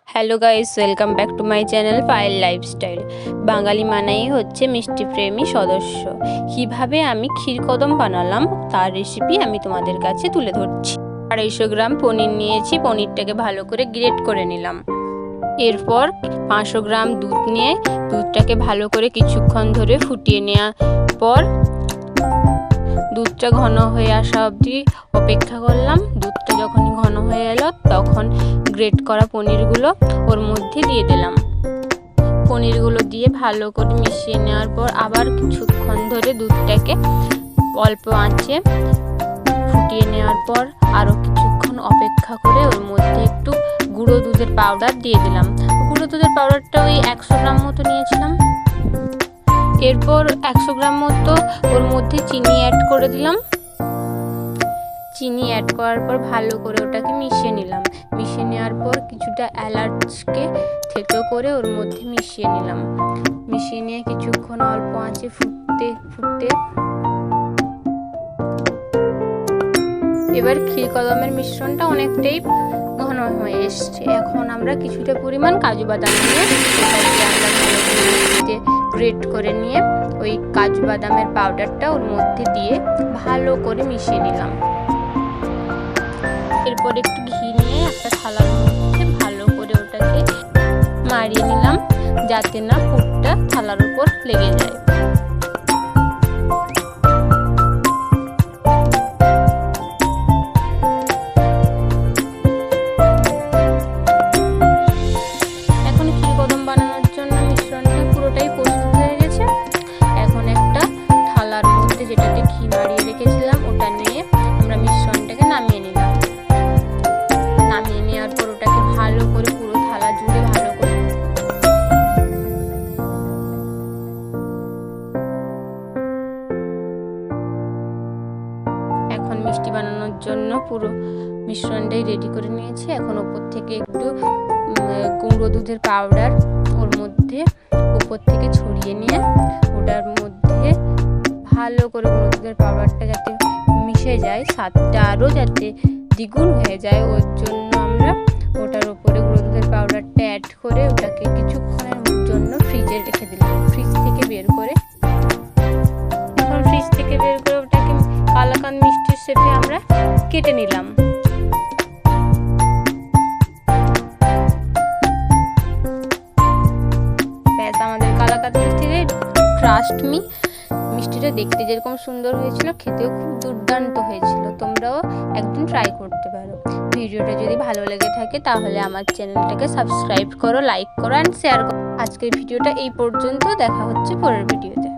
Hello guys, welcome back to my channel Payel lifestyle. বাঙালি মানেই হচ্ছে মিষ্টি প্রেমী সদস্য। কিভাবে আমি ক্ষীরকদম বানালাম তার রেসিপি আমি তোমাদের কাছে তুলে ধরছি। 250 গ্রাম পনির নিয়েছি, পনিরটাকে ভালো করে গ্রেট করে নিলাম। এরপর 500 গ্রাম দুধ নিয়ে দুধটাকে ভালো করে কিছুক্ষণ ধরে ফুটিয়ে নেওয়ার পর দুধটা ঘন হয়ে আসা অবধি অপেক্ষা করলাম। দুধটা যখন ঘন হয়ে এলো তখন গ্রেট করা পনিরগুলো ওর মধ্যে দিয়ে দিলাম। পনিরগুলো দিয়ে ভালো করে মিশিয়ে নেওয়ার পর আবার কিছুক্ষণ ধরে দুধটাকে অল্প আঁচে ফুটিয়ে নেওয়ার পর আরও কিছুক্ষণ অপেক্ষা করে ওর মধ্যে একটু গুঁড়ো দুধের পাউডার দিয়ে দিলাম। গুঁড়ো দুধের পাউডারটা ওই 100 গ্রাম মতো নিয়েছিলাম। এরপর 100 গ্রাম মতো ওর মধ্যে চিনি অ্যাড করে দিলাম। চিনি অ্যাড করার পর ভালো করে ওটাকে মিশিয়ে নিলাম। মিশিয়ে নেওয়ার পর কিছুটা এলাচকে থেতো করে ওর মধ্যে মিশিয়ে নিলাম। মিশিয়ে নিয়ে কিছুক্ষণ অল্প আঁচে ফুটতে এবার ক্ষীরকদমের মিশ্রণটা অনেকটাই ঘন হয়ে এসছে। এখন আমরা কিছুটা পরিমাণ কাজু বাদাম নিয়ে গ্রেট করে নিয়ে ওই কাজু বাদামের পাউডারটা ওর মধ্যে দিয়ে ভালো করে মিশিয়ে নিলাম। এরপর একটু ঘি নিয়ে একটা থালার মধ্যে ভালো করে ওটাকে মারিয়ে নিলাম যাতে না পুরটা থালার উপর লেগে যায়। এখন ক্ষীরকদম বানানোর জন্য মিশ্রণটা পুরোটাই প্রস্তুত হয়ে গেছে। এখন একটা থালার মধ্যে যেটাতে ঘি মারিয়ে রেখেছিলাম ওটা নিয়ে আমরা মিশ্রণটাকে নামিয়ে নিলাম। নামিয়ে নেওয়ার পর ওটাকে ভালো করে পুরো থালা জুড়ে ভালো করে এখন মিষ্টি বানানোর জন্য পুরো মিশ্রণটাই রেডি করে নিয়েছি। এখন ওপর থেকে একটু গুঁড়ো দুধের পাউডার ওর মধ্যে উপর থেকে ছড়িয়ে নিয়ে ওটার মধ্যে ভালো করে গুঁড়ো দুধের পাউডারটা যাতে মিশে যায়, স্বাদটা আরও যাতে দ্বিগুণ হয়ে যায়, ওর জন্য আমরা ওটার উপরে গুঁড়ো দুধের পাউডারটা অ্যাড করে ওটাকে কিছুক্ষণের জন্য ফ্রিজে রেখে দিলাম। ফ্রিজ থেকে বের করে ওটাকে কালাকাঁদ মিষ্টির শেপে আমরা কেটে নিলাম। ব্যাস, আমাদের কালাকাঁদ মিষ্টি রেডি। ট্রাস্ট মি, মিষ্টিটা দেখতে যেরকম সুন্দর হয়েছিল খেতেও খুব দুর্দান্ত হয়েছিল। তোমরাও একদিন ট্রাই করতে পারো। ভিডিওটা যদি ভালো লেগে থাকে তাহলে আমার চ্যানেলটাকে সাবস্ক্রাইব করো, লাইক করো অ্যান্ড শেয়ার করো। আজকের ভিডিওটা এই পর্যন্ত, দেখা হচ্ছে পরের ভিডিওতে।